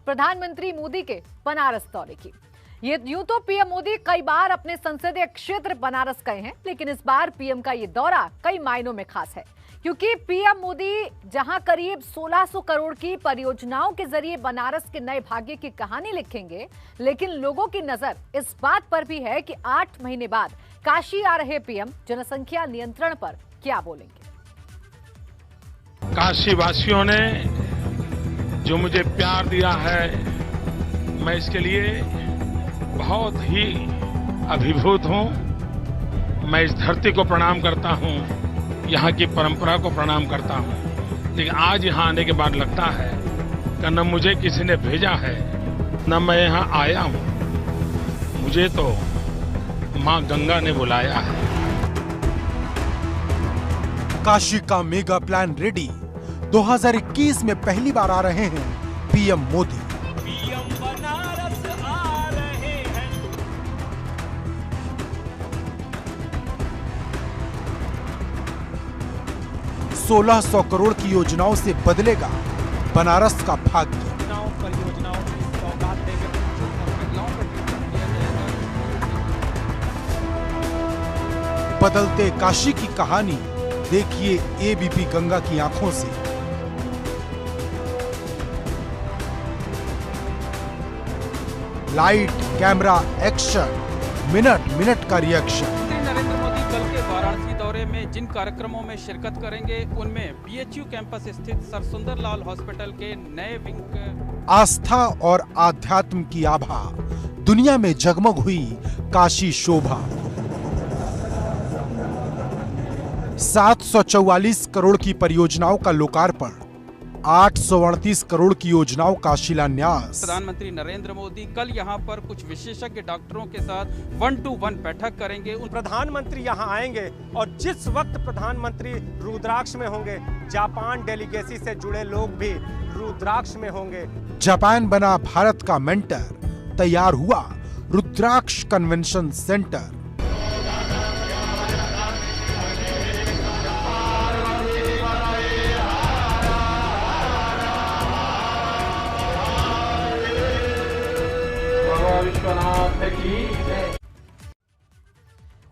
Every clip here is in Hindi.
प्रधानमंत्री मोदी के बनारस दौरे की। ये यूं तो पीएम मोदी कई बार अपने संसदीय क्षेत्र बनारस गए हैं, लेकिन इस बार पीएम का ये दौरा कई मायनों में खास है, क्योंकि पीएम मोदी जहां करीब 1600 करोड़ की परियोजनाओं के जरिए बनारस के नए भाग्य की कहानी लिखेंगे, लेकिन लोगों की नजर इस बात पर भी है कि 8 महीने बाद काशी आ रहे पीएम जनसंख्या नियंत्रण पर क्या बोलेंगे। काशी वासियों ने जो मुझे प्यार दिया है, मैं इसके लिए बहुत ही अभिभूत हूं। मैं इस धरती को प्रणाम करता हूं, यहाँ की परंपरा को प्रणाम करता हूं। लेकिन आज यहाँ आने के बाद लगता है कि न मुझे किसी ने भेजा है, न मैं यहाँ आया हूं, मुझे तो माँ गंगा ने बुलाया है। काशी का मेगा प्लान रेडी। 2021 में पहली बार आ रहे हैं पीएम मोदी। पीएम बनारस आ रहे हैं। 1600 करोड़ की योजनाओं से बदलेगा बनारस का भाग्य। परियोजनाओं की सौगात देकर बदलते काशी की कहानी देखिए एबीपी गंगा की आंखों से। Light, camera, action, minute minute का रिएक्शन। प्रधानमंत्री नरेंद्र मोदी कल के वाराणसी दौरे में जिन कार्यक्रमों में शिरकत करेंगे, उनमें बीएचयू कैंपस स्थित सर सुंदरलाल हॉस्पिटल के नए विंग। आस्था और आध्यात्म की आभा, दुनिया में जगमग हुई काशी शोभा। 744 करोड़ की परियोजनाओं का लोकार्पण, 838 करोड़ की योजनाओं का शिलान्यास। प्रधानमंत्री नरेंद्र मोदी कल यहां पर कुछ विशेषज्ञ डॉक्टरों के साथ 1-to-1 बैठक करेंगे। प्रधानमंत्री यहां आएंगे और जिस वक्त प्रधानमंत्री रुद्राक्ष में होंगे, जापान डेलीगेसी से जुड़े लोग भी रुद्राक्ष में होंगे। जापान बना भारत का मेंटर, तैयार हुआ रुद्राक्ष कन्वेंशन सेंटर।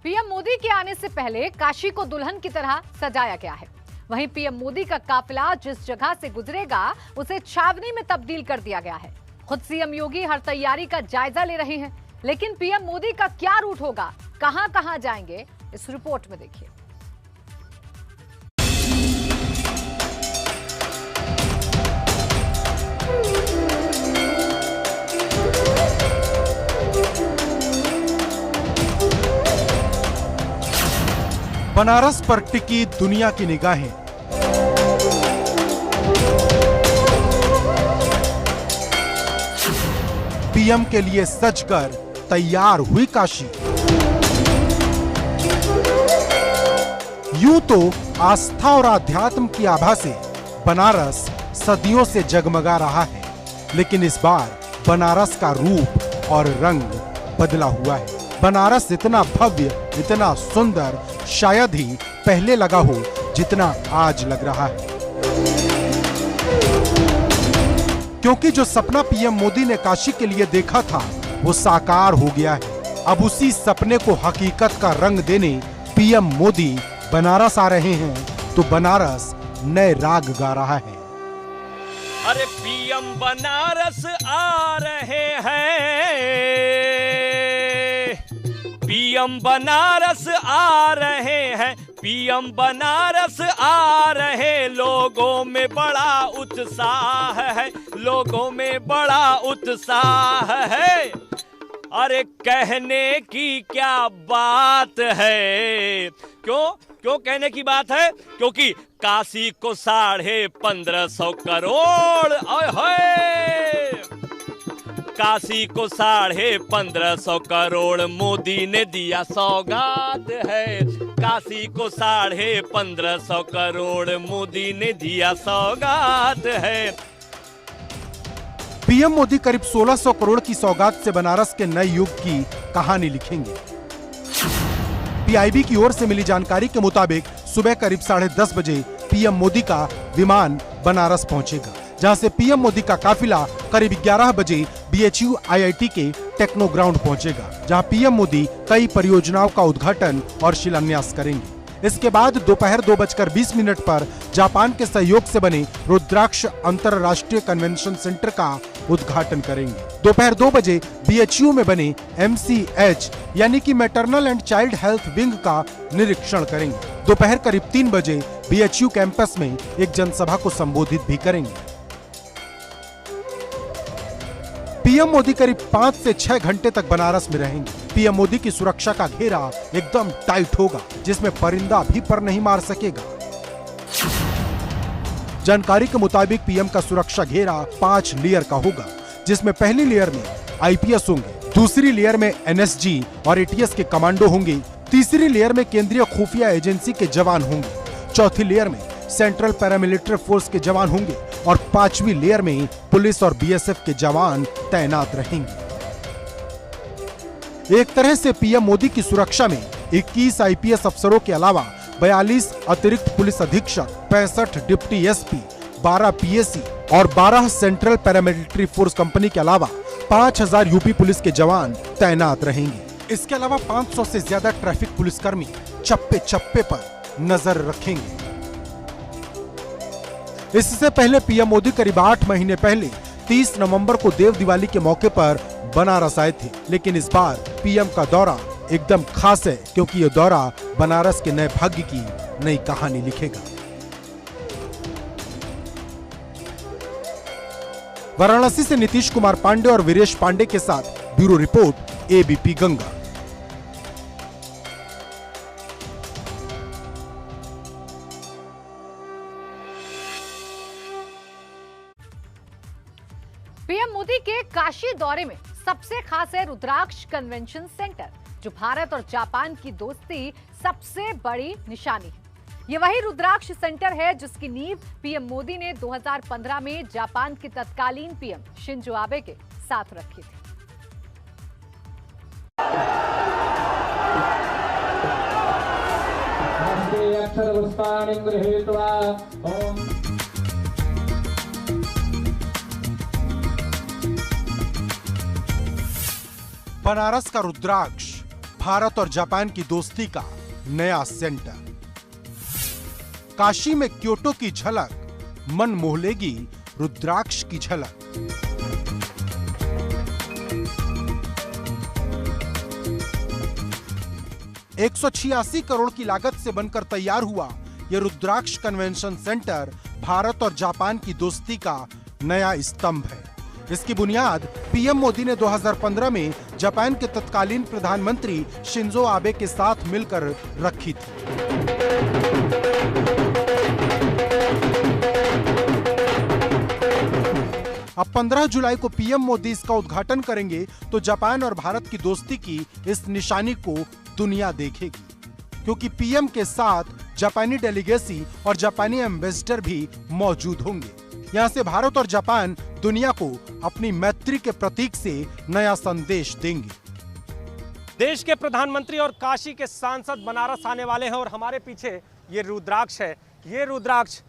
पीएम मोदी के आने से पहले काशी को दुल्हन की तरह सजाया गया है। वहीं पीएम मोदी का काफिला जिस जगह से गुजरेगा, उसे छावनी में तब्दील कर दिया गया है। खुद सीएम योगी हर तैयारी का जायजा ले रहे हैं, लेकिन पीएम मोदी का क्या रूट होगा, कहां कहां जाएंगे, इस रिपोर्ट में देखिए। बनारस पर टिकी दुनिया की निगाहें। पीएम के लिए सजकर तैयार हुई काशी। यूं तो आस्था और आध्यात्म की आभा से बनारस सदियों से जगमगा रहा है, लेकिन इस बार बनारस का रूप और रंग बदला हुआ है। बनारस इतना भव्य, इतना सुंदर शायद ही पहले लगा हो जितना आज लग रहा है, क्योंकि जो सपना पीएम मोदी ने काशी के लिए देखा था, वो साकार हो गया है। अब उसी सपने को हकीकत का रंग देने पीएम मोदी बनारस आ रहे हैं, तो बनारस नए राग गा रहा है। अरे पीएम बनारस आ रहे हैं, पीएम बनारस आ रहे हैं, पीएम बनारस आ रहे। लोगों में बड़ा उत्साह है, लोगों में बड़ा उत्साह है। अरे कहने की क्या बात है। क्यों कहने की बात है? क्योंकि काशी को 1550 करोड़, ओए होए, काशी को 1550 करोड़ मोदी ने दिया सौगात है। काशी को 1550 करोड़ मोदी ने दिया सौगात है। पीएम मोदी करीब 1600 करोड़ की सौगात से बनारस के नए युग की कहानी लिखेंगे। पीआईबी की ओर से मिली जानकारी के मुताबिक सुबह करीब 10:30 बजे पीएम मोदी का विमान बनारस पहुंचेगा। जहां से पीएम मोदी का काफिला करीब 11 बजे BHU IIT K techno ground पहुंचेगा, जहां पीएम मोदी कई परियोजनाओं का उद्घाटन और शिलान्यास करेंगे। इसके बाद दोपहर 2:20 पर जापान के सहयोग से बने रुद्राक्ष अंतरराष्ट्रीय कन्वेंशन सेंटर का उद्घाटन करेंगे। दोपहर 2 बजे BHU में बने MCH यानी कि maternal and child health wing का निरीक्षण करेंगे। दोपहर करीब 3 बजे BHU कैंपस में एक जनसभा को संबोधित भी करेंगे। पीएम मोदी करीब 5 से 6 घंटे तक बनारस में रहेंगे। पीएम मोदी की सुरक्षा का घेरा एकदम टाइट होगा, जिसमें परिंदा भी पर नहीं मार सकेगा। जानकारी के मुताबिक पीएम का सुरक्षा घेरा 5 लेयर का होगा, जिसमें पहली लेयर में IPS होंगे, दूसरी लेयर में NSG और ATS के कमांडो होंगे, तीसरी लेयर में केंद्रीय खुफिया एजेंसी के जवान होंगे, चौथी लेयर में सेंट्रल पैरामिलिट्री फोर्स के जवान होंगे और 5वीं लेयर में पुलिस और BSF के जवान तैनात रहेंगे। एक तरह से पीएम मोदी की सुरक्षा में 21 IPS अफसरों के अलावा 42 अतिरिक्त पुलिस अधीक्षक, 65 डिप्टी SP, 12 PSC और 12 सेंट्रल पैरामिलिट्री फोर्स कंपनी के अलावा 5000 यूपी पुलिस के जवान तैनात रहेंगे। इसके अलावा 500 से ज्यादा ट्रैफिक पुलिसकर्मी चप्पे चप्पे पर नजर रखेंगे। इससे पहले पीएम मोदी करीब 8 महीने पहले 30 नवंबर को देव दिवाली के मौके पर बनारस आए थे, लेकिन इस बार पीएम का दौरा एकदम खास है, क्योंकि ये दौरा बनारस के नए भाग्य की नई कहानी लिखेगा। वाराणसी से नीतीश कुमार पांडे और वीरेश पांडे के साथ bureau report ABP Ganga. PM Modi के काशी दौरे में सबसे खास है रुद्राक्ष कन्वेंशन सेंटर, जो भारत और जापान की दोस्ती सबसे बड़ी निशानी है। ये वही रुद्राक्ष सेंटर है जिसकी नींव पीएम मोदी ने 2015 में जापान के तत्कालीन पीएम शिंजो आबे के साथ रखी थी। बनारस का रुद्राक्ष, भारत और जापान की दोस्ती का नया सेंटर। काशी में क्योटो की झलक, मन मोह लेगी रुद्राक्ष की झलक। $186 करोड़ की लागत से बनकर तैयार हुआ यह रुद्राक्ष कन्वेंशन सेंटर भारत और जापान की दोस्ती का नया स्तंभ है। इसकी बुनियाद पीएम मोदी ने 2015 में जापान के तत्कालीन प्रधानमंत्री शिंजो आबे के साथ मिलकर रखी थी। अब 15 जुलाई को पीएम मोदी इसका उद्घाटन करेंगे तो जापान और भारत की दोस्ती की इस निशानी को दुनिया देखेगी, क्योंकि पीएम के साथ जापानी डेलीगेसी और जापानी एम्बेसडर भी मौजूद होंगे। यहाँ से भारत और जापान दुनिया को अपनी मैत्री के प्रतीक से नया संदेश देंगे। देश के प्रधानमंत्री और काशी के सांसद बनारस आने वाले हैं और हमारे पीछे ये रुद्राक्ष है। ये रुद्राक्ष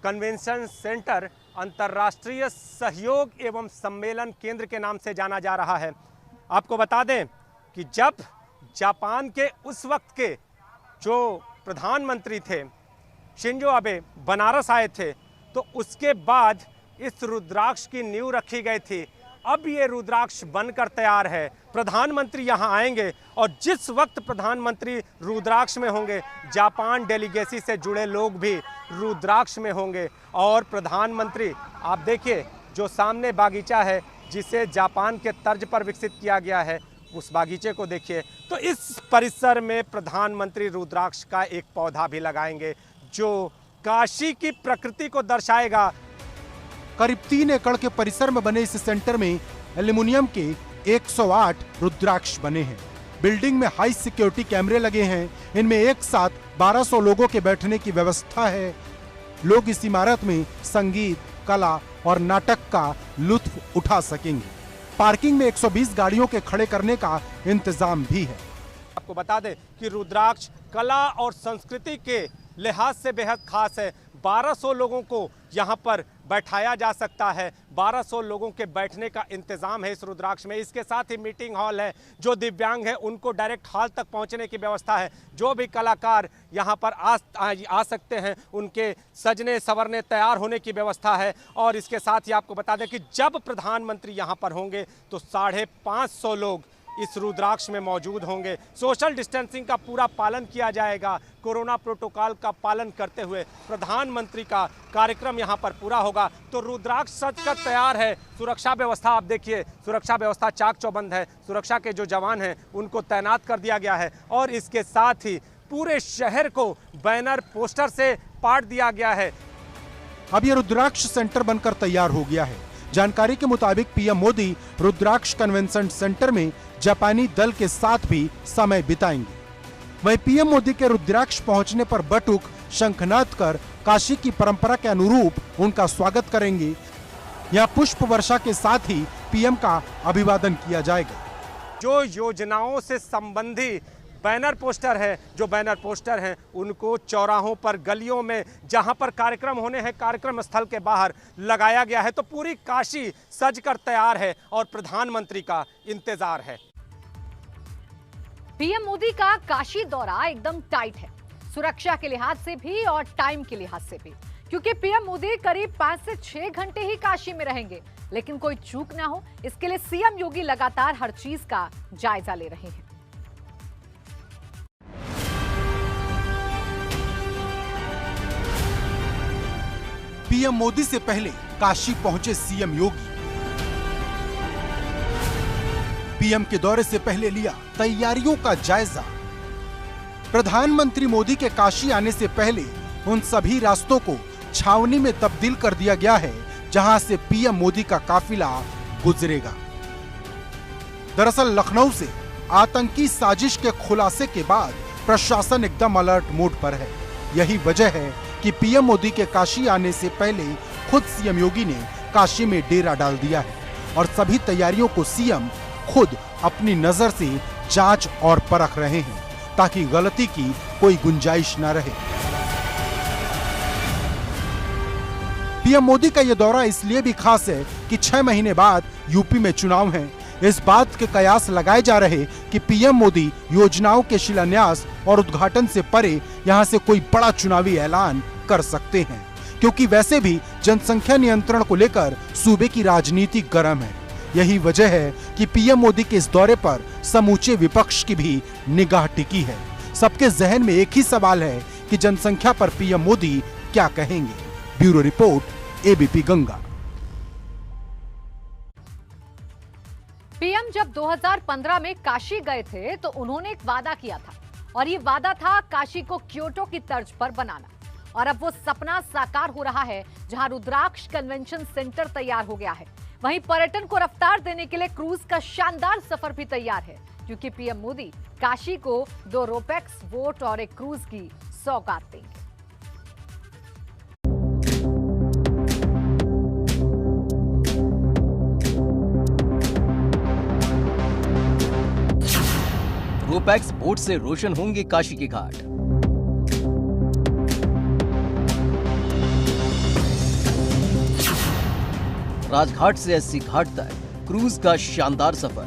कन्वेंशन सेंटर अंतर्राष्ट्रीय सहयोग एवं सम्मेलन केंद्र के नाम से जाना जा रहा है। आपको बता दें कि जब जापान के उस वक्त के जो प्रधानमंत्री थे शिंजो आबे बनारस आए थे, तो उसके बाद इस रुद्राक्ष की नींव रखी गई थी। अब ये रुद्राक्ष बनकर तैयार है। प्रधानमंत्री यहाँ आएंगे और जिस वक्त प्रधानमंत्री रुद्राक्ष में होंगे, जापान डेलीगेसी से जुड़े लोग भी रुद्राक्ष में होंगे। और प्रधानमंत्री, आप देखिए जो सामने बागीचा है जिसे जापान के तर्ज पर विकसित किया गया है, उस बागीचे को देखिए। तो इस परिसर में प्रधानमंत्री रुद्राक्ष का एक पौधा भी लगाएंगे जो काशी की प्रकृति को दर्शाएगा। करीब 3 एकड़ के परिसर में बने इस सेंटर में एल्युमिनियम के 108 रुद्राक्ष बने हैं। बिल्डिंग में हाई सिक्योरिटी कैमरे लगे हैं। इनमें एक साथ 1200 लोगों के बैठने की व्यवस्था है। लोग इस इमारत में संगीत, कला और नाटक का लुत्फ उठा सकेंगे। पार्किंग में 120 गाड़ियों के खड़े करने का इंतजाम भी है। आपको बता दें कि रुद्राक्ष कला और संस्कृति के लिहाज से बेहद खास है। 1200 लोगों को यहाँ पर बैठाया जा सकता है। 1200 लोगों के बैठने का इंतज़ाम है इस रुद्राक्ष में। इसके साथ ही मीटिंग हॉल है, जो दिव्यांग है उनको डायरेक्ट हॉल तक पहुँचने की व्यवस्था है। जो भी कलाकार यहाँ पर आ सकते हैं, उनके सजने संवरने तैयार होने की व्यवस्था है। और इसके साथ ही आपको बता दें कि जब प्रधानमंत्री यहाँ पर होंगे तो 550 लोग इस रुद्राक्ष में मौजूद होंगे। सोशल डिस्टेंसिंग का पूरा पालन किया जाएगा। कोरोना प्रोटोकॉल का पालन करते हुए प्रधानमंत्री का कार्यक्रम यहां पर पूरा होगा। तो रुद्राक्ष सजकर तैयार है। सुरक्षा व्यवस्था आप देखिए, सुरक्षा व्यवस्था चाक चौबंद है। सुरक्षा के जो जवान हैं उनको तैनात कर दिया गया है और इसके साथ ही पूरे शहर को बैनर पोस्टर से पाट दिया गया है। अब यह रुद्राक्ष सेंटर बनकर तैयार हो गया है। जानकारी के मुताबिक पीएम मोदी रुद्राक्ष कन्वेंशन सेंटर में जापानी दल के साथ भी समय बिताएंगे। वहीं पीएम मोदी के रुद्राक्ष पहुंचने पर बटुक शंखनाद कर काशी की परंपरा के अनुरूप उनका स्वागत करेंगे। यहां पुष्प वर्षा के साथ ही पीएम का अभिवादन किया जाएगा। जो योजनाओं से संबंधी बैनर पोस्टर है, जो बैनर पोस्टर हैं उनको चौराहों पर, गलियों में, जहां पर कार्यक्रम होने हैं कार्यक्रम स्थल के बाहर लगाया गया है। तो पूरी काशी सजकर तैयार है और प्रधानमंत्री का इंतजार है। पीएम मोदी का काशी दौरा एकदम टाइट है, सुरक्षा के लिहाज से भी और टाइम के लिहाज से भी, क्योंकि पीएम मोदी करीब 5 से 6 घंटे ही काशी में रहेंगे। लेकिन कोई चूक ना हो, इसके लिए सीएम योगी लगातार हर चीज का जायजा ले रहे हैं। पीएम मोदी से पहले काशी पहुंचे सीएम योगी। पीएम के दौरे से पहले लिया तैयारियों का जायजा। प्रधानमंत्री मोदी के काशी आने से पहले उन सभी रास्तों को छावनी में तब्दील कर दिया गया है जहां से पीएम मोदी का काफिला गुजरेगा। दरअसल लखनऊ से आतंकी साजिश के खुलासे के बाद प्रशासन एकदम अलर्ट मोड पर है। यही वजह है कि पीएम मोदी के काशी आने से पहले खुद सीएम योगी ने काशी में डेरा डाल दिया है और सभी तैयारियों को सीएम खुद अपनी नजर से जांच और परख रहे हैं ताकि गलती की कोई गुंजाइश न रहे। पीएम मोदी का यह दौरा इसलिए भी खास है कि 6 महीने बाद यूपी में चुनाव है। इस बात के कयास लगाए जा रहे कि पीएम मोदी योजनाओं के शिलान्यास और उद्घाटन से परे यहां से कोई बड़ा चुनावी ऐलान कर सकते हैं, क्योंकि वैसे भी जनसंख्या नियंत्रण को लेकर सूबे की राजनीति गर्म है। यही वजह है कि पीएम मोदी के इस दौरे पर समूचे विपक्ष की भी निगाह टिकी है। सबके जहन में एक ही सवाल है कि जनसंख्या पर पीएम मोदी क्या कहेंगे। Bureau report, ABP Ganga. PM जब 2015 में काशी गए थे तो उन्होंने एक वादा किया था और ये वादा था काशी को क्योटो की तर्ज पर बनाना। और अब वो सपना साकार हो रहा है जहां रुद्राक्ष कन्वेंशन सेंटर तैयार हो गया है। वहीं पर्यटन को रफ्तार देने के लिए क्रूज का शानदार सफर भी तैयार है, क्योंकि पीएम मोदी काशी को 2 रोपैक्स बोट और एक क्रूज की सौगात देंगे। रोपैक्स बोट से रोशन होंगे काशी के घाट। राजघाट से अस्सी घाट तक क्रूज का शानदार सफर।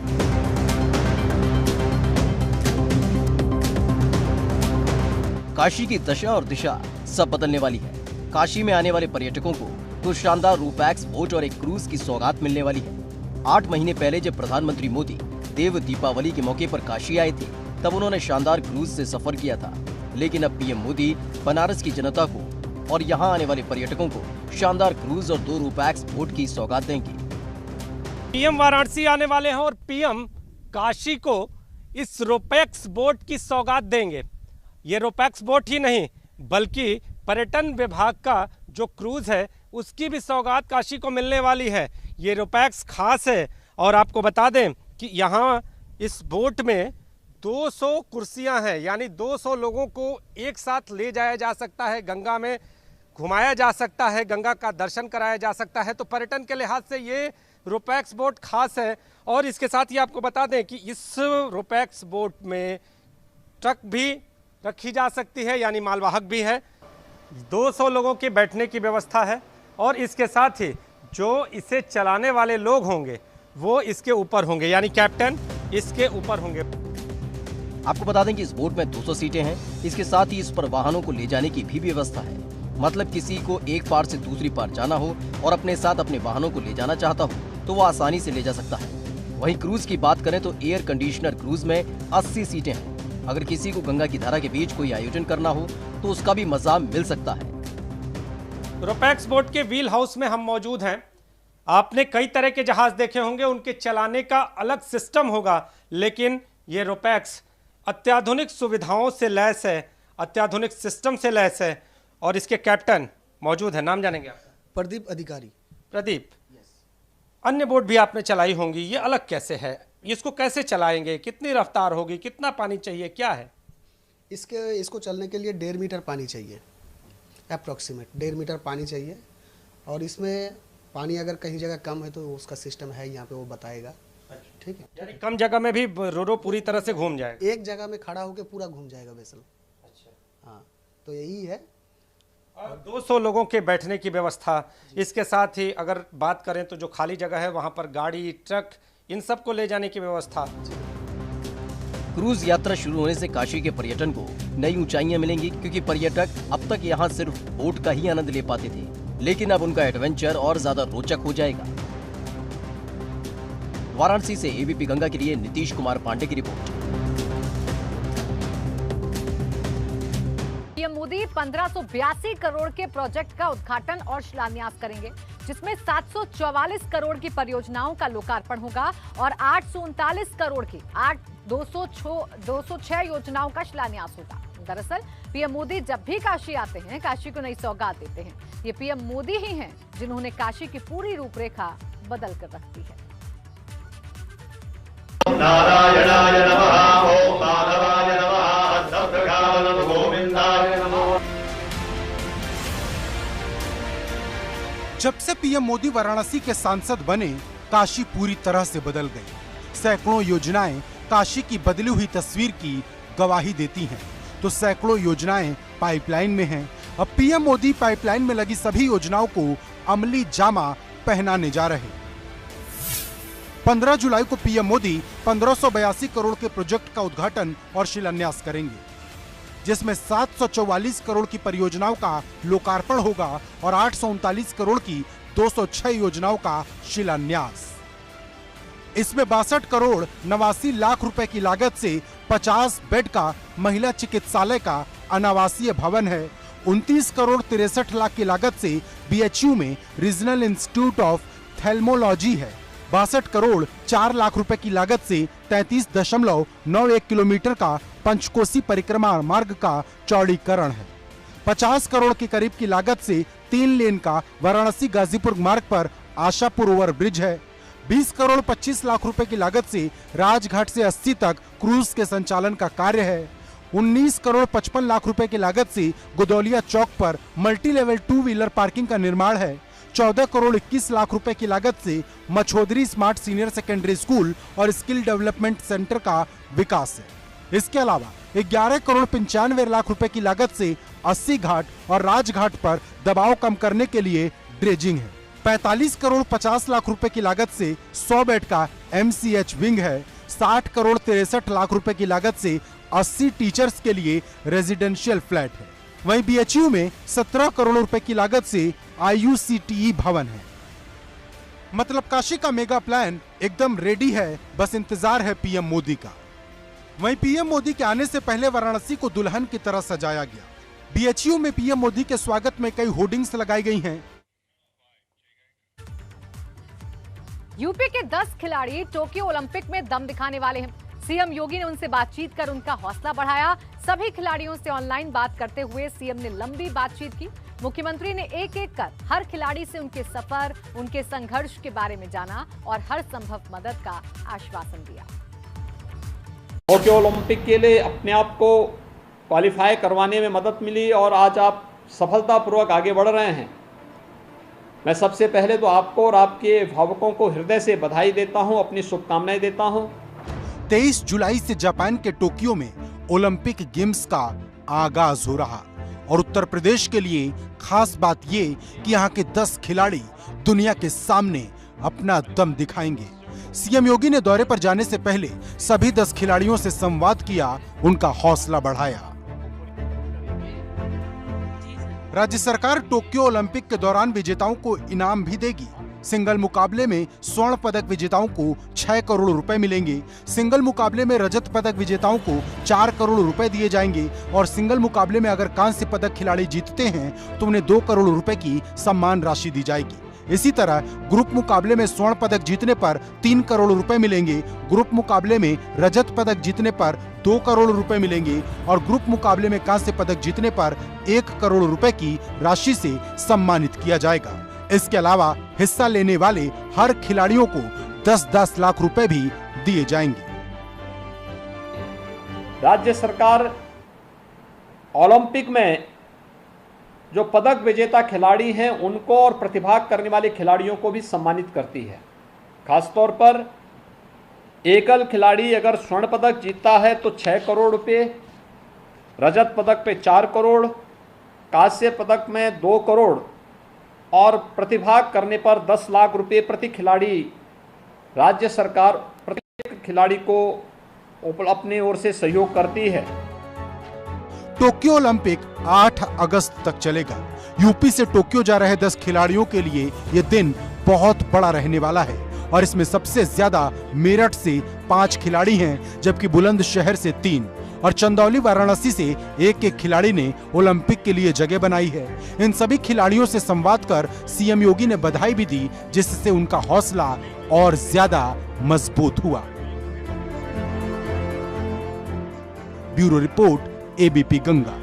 काशी की दशा और दिशा सब बदलने वाली है। काशी में आने वाले पर्यटकों को तो शानदार रोपैक्स बोट और एक क्रूज की सौगात मिलने वाली है। 8 महीने पहले जब प्रधानमंत्री मोदी देव दीपावली के मौके पर काशी आए थे, तब उन्होंने शानदार क्रूज से सफर किया था। लेकिन अब पीएम मोदी बनारस की जनता को और यहाँ आने वाले पर्यटकों को शानदार क्रूज और 2 रोपैक्स बोट की सौगात देंगे। पीएम वाराणसी आने वाले हैं और पीएम काशी को इस रोपैक्स बोट की सौगात देंगे। ये रोपैक्स बोट ही नहीं बल्कि पर्यटन विभाग का जो क्रूज है उसकी भी सौगात काशी को मिलने वाली है। ये रोपैक्स खास है और आपको बता दें कि यहाँ इस बोट में 200 कुर्सियां हैं, यानी 200 लोगों को एक साथ ले जाया जा सकता है, गंगा में घुमाया जा सकता है, गंगा का दर्शन कराया जा सकता है। तो पर्यटन के लिहाज से ये रोपैक्स बोट खास है। और इसके साथ ही आपको बता दें कि इस रोपैक्स बोट में ट्रक भी रखी जा सकती है, यानी मालवाहक भी है। 200 लोगों के बैठने की व्यवस्था है और इसके साथ ही जो इसे चलाने वाले लोग होंगे वो इसके ऊपर होंगे, यानी कैप्टन इसके ऊपर होंगे। आपको बता दें कि इस बोट में 200 सीटें हैं। इसके साथ ही इस पर वाहनों को ले जाने की भी व्यवस्था है। मतलब किसी को एक पार से दूसरी पार जाना हो और अपने साथ अपने वाहनों को ले जाना चाहता हो तो वो आसानी से ले जा सकता है। वहीं क्रूज की बात करें तो एयर कंडीशनर क्रूज में 80 सीटें हैं। अगर किसी को गंगा की धारा के बीच कोई आयोजन करना हो तो उसका भी मजा मिल सकता है। रोपैक्स बोट के व्हील हाउस में हम मौजूद हैं। आपने कई तरह के जहाज देखे होंगे, उनके चलाने का अलग सिस्टम होगा, लेकिन ये रोपैक्स अत्याधुनिक सुविधाओं से लैस है, अत्याधुनिक सिस्टम से लैस है और इसके कैप्टन मौजूद है। नाम जानेंगे आप? प्रदीप अधिकारी। प्रदीप, अन्य बोट भी आपने चलाई होंगी, ये अलग कैसे है? इसको कैसे चलाएंगे? कितनी रफ्तार होगी? कितना पानी चाहिए? क्या है इसको चलने के लिए 1.5 मीटर पानी चाहिए, अप्रॉक्सीमेट 1.5 मीटर पानी चाहिए। और इसमें पानी अगर कहीं जगह कम है तो उसका सिस्टम है यहाँ पे, वो बताएगा। ठीक है, यानी कम जगह में भी रोरो पूरी तरह से घूम जाएगा, एक जगह में खड़ा होकर पूरा घूम जाएगा वेसल। अच्छा, हाँ, तो यही है। और 200 लोगों के बैठने की व्यवस्था। इसके साथ ही अगर बात करें तो जो खाली जगह है वहां पर गाड़ी, ट्रक, इन सब को ले जाने की व्यवस्था। क्रूज यात्रा शुरू होने से काशी के पर्यटन को नई ऊंचाइयां मिलेंगी, क्योंकि पर्यटक अब तक यहां सिर्फ बोट का ही आनंद ले पाते थे, लेकिन अब उनका एडवेंचर और ज्यादा रोचक हो जाएगा। वाराणसी से एबीपी गंगा के लिए नीतीश कुमार पांडे की रिपोर्ट। पीएम मोदी 1582 करोड़ के प्रोजेक्ट का उद्घाटन और शिलान्यास करेंगे, जिसमें 744 करोड़ की परियोजनाओं का लोकार्पण होगा और 839 करोड़ की 206 योजनाओं का शिलान्यास होगा। दरअसल पीएम मोदी जब भी काशी आते हैं, काशी को नई सौगात देते हैं। ये पीएम मोदी ही हैं जिन्होंने काशी की पूरी रूपरेखा बदल कर रख दी है। नारायणाय नमः, ओम माधवाय नमः, सद्गुणानंद गोविंदाय नमः। जब से पीएम मोदी वाराणसी के सांसद बने, काशी पूरी तरह से बदल गई। सैकड़ों योजनाएं काशी की बदली हुई तस्वीर की गवाही देती हैं, तो सैकड़ों योजनाएं पाइपलाइन में हैं। अब पीएम मोदी पाइपलाइन में लगी सभी योजनाओं को अमली जामा पहनाने जा रहे हैं। 15 जुलाई को पीएम मोदी 1582 करोड़ के प्रोजेक्ट का उद्घाटन और शिलान्यास करेंगे, जिसमें 744 करोड़ की परियोजनाओं का लोकार्पण होगा और 839 करोड़ की 206 योजनाओं का शिलान्यास। इसमें 62 करोड़ 89 लाख रुपए की लागत से 50 बेड का महिला चिकित्सालय का अनावासीय भवन है। 29 करोड़ 63 लाख की लागत से बीएचयू में रीजनल इंस्टीट्यूट ऑफ थैल्मोलॉजी है। 62 करोड़ 4 लाख रुपए की लागत से 33.91 किलोमीटर का पंचकोसी परिक्रमा मार्ग का चौड़ीकरण है। 50 करोड़ के करीब की लागत से 3 लेन का वाराणसी गाजीपुर मार्ग पर आशापुर ओवर ब्रिज है। 20 करोड़ 25 लाख रुपए की लागत से राजघाट से 80 तक क्रूज के संचालन का कार्य है। 19 करोड़ 55 लाख रुपए की लागत से गुदौलिया चौक पर मल्टी लेवल 2 व्हीलर पार्किंग का निर्माण है। 14 करोड़ 21 लाख रुपए की लागत से Machhodari smart senior secondary school और स्किल डेवलपमेंट सेंटर का विकास है। इसके अलावा 11 करोड़ 95 लाख रुपए की लागत से 80 घाट और राजघाट पर दबाव कम करने के लिए ड्रेजिंग है। 45 करोड़ 50 लाख रुपए की लागत से 100 बेड का MCH विंग है। 60 करोड़ 63 लाख रुपए की लागत से 80 टीचर्स के लिए रेजिडेंशियल फ्लैट है। वहीं बीएचयू में 17 करोड़ रुपए की लागत से IUCTE भवन है। मतलब काशी का मेगा प्लान एकदम रेडी है, बस इंतजार है पीएम मोदी का। वहीं पीएम मोदी के आने से पहले वाराणसी को दुल्हन की तरह सजाया गया। बीएचयू में पीएम मोदी के स्वागत में कई होर्डिंग्स लगाई गई हैं। यूपी के 10 खिलाड़ी टोक्यो ओलंपिक में दम दिखाने वाले हैं। सीएम योगी ने उनसे बातचीत कर उनका हौसला बढ़ाया। सभी खिलाड़ियों से ऑनलाइन बात करते हुए सीएम ने लंबी बातचीत की। मुख्यमंत्री ने एक एक कर हर खिलाड़ी से उनके सफर, उनके संघर्ष के बारे में जाना और हर संभव मदद का आश्वासन दिया। टोक्यो ओलंपिक के लिए अपने आप को क्वालिफाई करवाने में मदद मिली और आज आप सफलतापूर्वक आगे बढ़ रहे हैं। मैं सबसे पहले तो आपको और आपके अभिभावकों को हृदय से बधाई देता हूं, अपनी शुभकामनाएं देता हूं। 23 जुलाई से जापान के टोक्यो में ओलंपिक गेम्स का आगाज हो रहा। और उत्तर प्रदेश के लिए खास बात ये कि यहाँ के 10 खिलाड़ी दुनिया के सामने अपना दम दिखाएंगे। सीएम योगी ने दौरे पर जाने से पहले सभी 10 खिलाड़ियों से संवाद किया, उनका हौसला बढ़ाया। राज्य सरकार टोक्यो ओलंपिक के दौरान विजेताओं को इनाम भी देगी। सिंगल मुकाबले में स्वर्ण पदक विजेताओं को 6 करोड़ रुपए मिलेंगे। सिंगल मुकाबले में रजत पदक विजेताओं को 4 करोड़ रुपए दिए जाएंगे और सिंगल मुकाबले में अगर कांस्य पदक खिलाड़ी जीतते हैं तो उन्हें 2 करोड़ रुपए की सम्मान राशि दी जाएगी। इसी तरह ग्रुप मुकाबले में स्वर्ण पदक जीतने पर 3 करोड़ रुपए मिलेंगे। ग्रुप मुकाबले में रजत पदक जीतने पर 2 करोड़ रुपए मिलेंगे और ग्रुप मुकाबले में कांस्य पदक जीतने पर 1 करोड़ रुपए की राशि से सम्मानित किया जाएगा। इसके अलावा हिस्सा लेने वाले हर खिलाड़ियों को 10-10 लाख रुपए भी दिए जाएंगे। राज्य सरकार ओलंपिक में जो पदक विजेता खिलाड़ी हैं उनको और प्रतिभाग करने वाले खिलाड़ियों को भी सम्मानित करती है। खासतौर पर एकल खिलाड़ी अगर स्वर्ण पदक जीतता है तो 6 करोड़ रुपए, रजत पदक पे 4 करोड़, कांस्य पदक में 2 करोड़ और प्रतिभाग करने पर 10 लाख रुपए प्रति खिलाड़ी राज्य सरकार प्रत्येक खिलाड़ी को अपने ओर से सहयोग करती है। टोक्यो ओलंपिक 8 अगस्त तक चलेगा। यूपी से टोक्यो जा रहे 10 खिलाड़ियों के लिए ये दिन बहुत बड़ा रहने वाला है और इसमें सबसे ज्यादा मेरठ से 5 खिलाड़ी हैं, जबकि बुलंदशहर से 3 और चंदौली वाराणसी से एक खिलाड़ी ने ओलंपिक के लिए जगह बनाई है। इन सभी खिलाड़ियों से संवाद कर सीएम योगी ने बधाई भी दी, जिससे उनका हौसला और ज्यादा मजबूत हुआ। Bureau report, ABP Ganga.